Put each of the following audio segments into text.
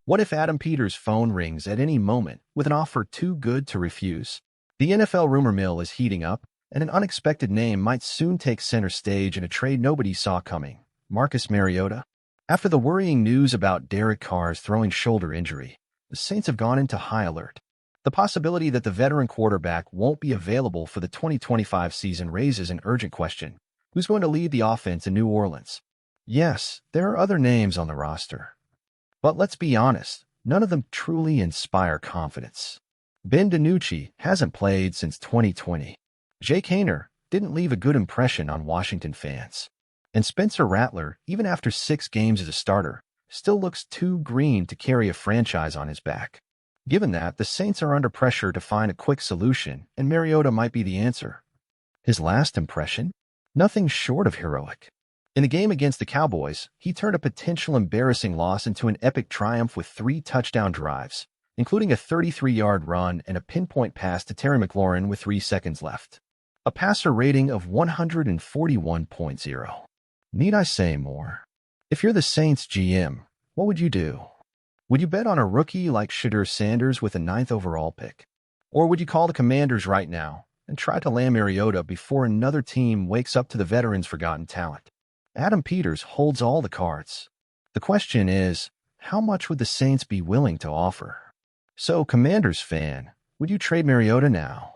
What if Adam Peters' phone rings at any moment with an offer too good to refuse? The NFL rumor mill is heating up, and an unexpected name might soon take center stage in a trade nobody saw coming: Marcus Mariota. After the worrying news about Derek Carr's throwing shoulder injury, the Saints have gone into high alert. The possibility that the veteran quarterback won't be available for the 2025 season raises an urgent question: who's going to lead the offense in New Orleans? Yes, there are other names on the roster, but let's be honest, none of them truly inspire confidence. Ben DiNucci hasn't played since 2020. Jake Haener didn't leave a good impression on Washington fans. And Spencer Rattler, even after 6 games as a starter, still looks too green to carry a franchise on his back. Given that, the Saints are under pressure to find a quick solution, and Mariota might be the answer. His last impression? Nothing short of heroic. In the game against the Cowboys, he turned a potential embarrassing loss into an epic triumph with 3 touchdown drives, including a 33-yard run and a pinpoint pass to Terry McLaurin with 3 seconds left. A passer rating of 141.0. Need I say more? If you're the Saints GM, what would you do? Would you bet on a rookie like Shedeur Sanders with a 9th overall pick? Or would you call the Commanders right now and try to land Mariota before another team wakes up to the veteran's forgotten talent? Adam Peters holds all the cards. The question is, how much would the Saints be willing to offer? So, Commanders fan, would you trade Mariota now?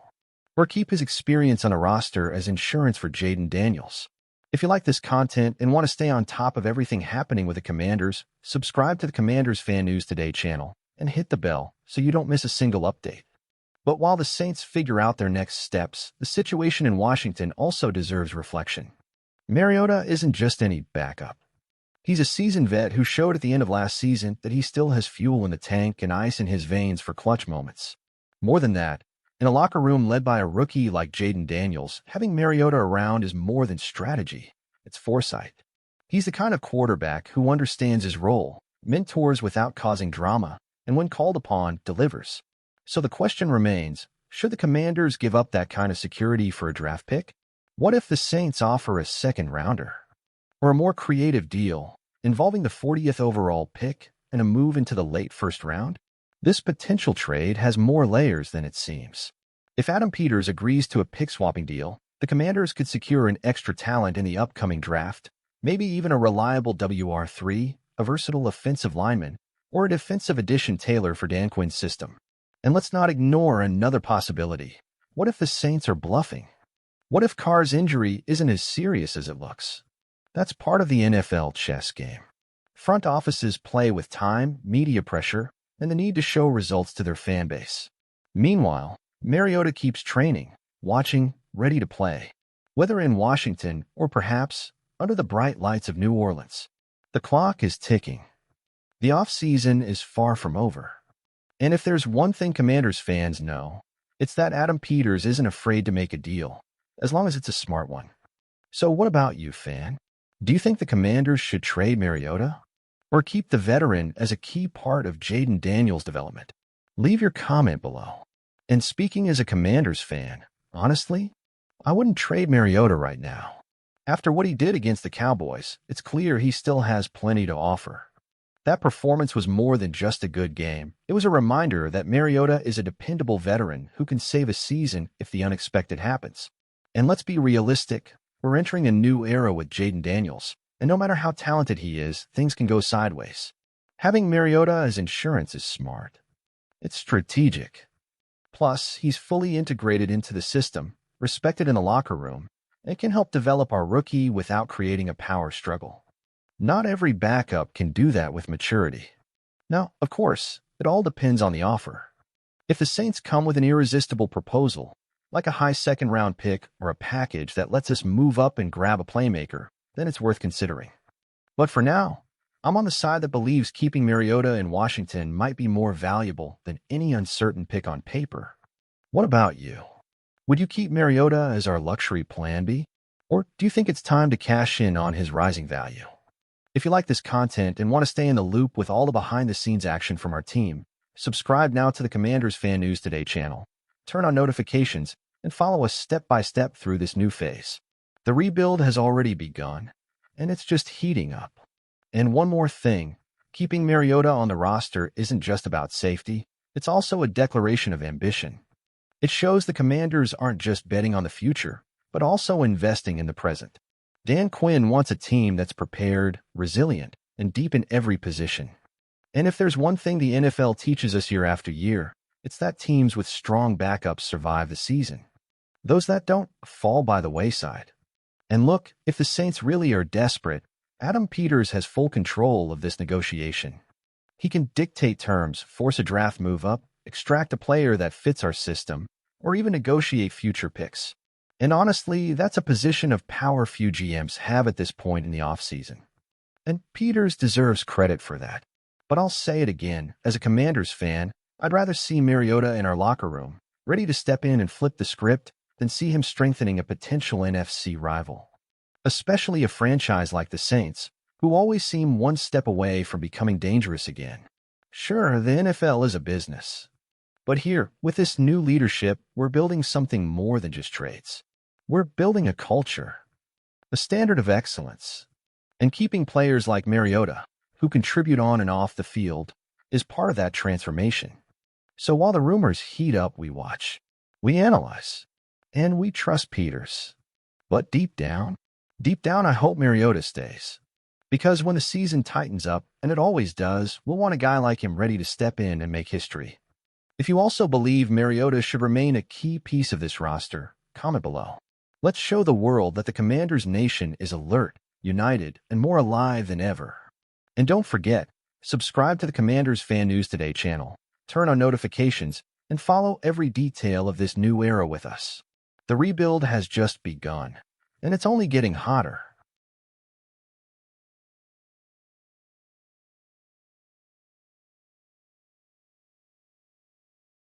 Or keep his experience on a roster as insurance for Jaden Daniels? If you like this content and want to stay on top of everything happening with the Commanders, subscribe to the Commanders Fan News Today channel and hit the bell so you don't miss a single update. But while the Saints figure out their next steps, the situation in Washington also deserves reflection. Mariota isn't just any backup. He's a seasoned vet who showed at the end of last season that he still has fuel in the tank and ice in his veins for clutch moments. More than that, in a locker room led by a rookie like Jaden Daniels, having Mariota around is more than strategy. It's foresight. He's the kind of quarterback who understands his role, mentors without causing drama, and when called upon, delivers. So the question remains, should the Commanders give up that kind of security for a draft pick? What if the Saints offer a second-rounder? Or a more creative deal, involving the 40th overall pick and a move into the late first round? This potential trade has more layers than it seems. If Adam Peters agrees to a pick-swapping deal, the Commanders could secure an extra talent in the upcoming draft, maybe even a reliable WR3, a versatile offensive lineman, or a defensive addition tailored for Dan Quinn's system. And let's not ignore another possibility. What if the Saints are bluffing? What if Carr's injury isn't as serious as it looks? That's part of the NFL chess game. Front offices play with time, media pressure, and the need to show results to their fan base. Meanwhile, Mariota keeps training, watching, ready to play, whether in Washington or perhaps under the bright lights of New Orleans. The clock is ticking. The offseason is far from over. And if there's one thing Commanders fans know, it's that Adam Peters isn't afraid to make a deal, as long as it's a smart one. So what about you, fan? Do you think the Commanders should trade Mariota? Or keep the veteran as a key part of Jaden Daniels' development? Leave your comment below. And speaking as a Commanders fan, honestly, I wouldn't trade Mariota right now. After what he did against the Cowboys, it's clear he still has plenty to offer. That performance was more than just a good game. It was a reminder that Mariota is a dependable veteran who can save a season if the unexpected happens. And let's be realistic, we're entering a new era with Jaden Daniels. And no matter how talented he is, things can go sideways. Having Mariota as insurance is smart. It's strategic. Plus, he's fully integrated into the system, respected in the locker room, and can help develop our rookie without creating a power struggle. Not every backup can do that with maturity. Now, of course, it all depends on the offer. If the Saints come with an irresistible proposal, like a high second-round pick or a package that lets us move up and grab a playmaker, then it's worth considering. But for now, I'm on the side that believes keeping Mariota in Washington might be more valuable than any uncertain pick on paper. What about you? Would you keep Mariota as our luxury plan B? Or do you think it's time to cash in on his rising value? If you like this content and want to stay in the loop with all the behind-the-scenes action from our team, subscribe now to the Commanders Fan News Today channel, turn on notifications, and follow us step-by-step through this new phase. The rebuild has already begun, and it's just heating up. And one more thing, Keeping Mariota on the roster isn't just about safety, it's also a declaration of ambition. It shows the Commanders aren't just betting on the future, but also investing in the present. Dan Quinn wants a team that's prepared, resilient, and deep in every position. And if there's one thing the NFL teaches us year after year, it's that teams with strong backups survive the season. Those that don't fall by the wayside. And look, if the Saints really are desperate, Adam Peters has full control of this negotiation. He can dictate terms, force a draft move up, extract a player that fits our system, or even negotiate future picks. And honestly, that's a position of power few GMs have at this point in the offseason. And Peters deserves credit for that. But I'll say it again, as a Commanders fan, I'd rather see Mariota in our locker room, ready to step in and flip the script, than see him strengthening a potential NFC rival. Especially a franchise like the Saints, who always seem one step away from becoming dangerous again. Sure, the NFL is a business. But here, with this new leadership, we're building something more than just trades. We're building a culture, a standard of excellence. And keeping players like Mariota, who contribute on and off the field, is part of that transformation. So while the rumors heat up, we watch, we analyze, and we trust Peters. But deep down, I hope Mariota stays. Because when the season tightens up, and it always does, we'll want a guy like him ready to step in and make history. If you also believe Mariota should remain a key piece of this roster, comment below. Let's show the world that the Commanders Nation is alert, united, and more alive than ever. And don't forget, subscribe to the Commanders Fan News Today channel, turn on notifications, and follow every detail of this new era with us. The rebuild has just begun, and it's only getting hotter.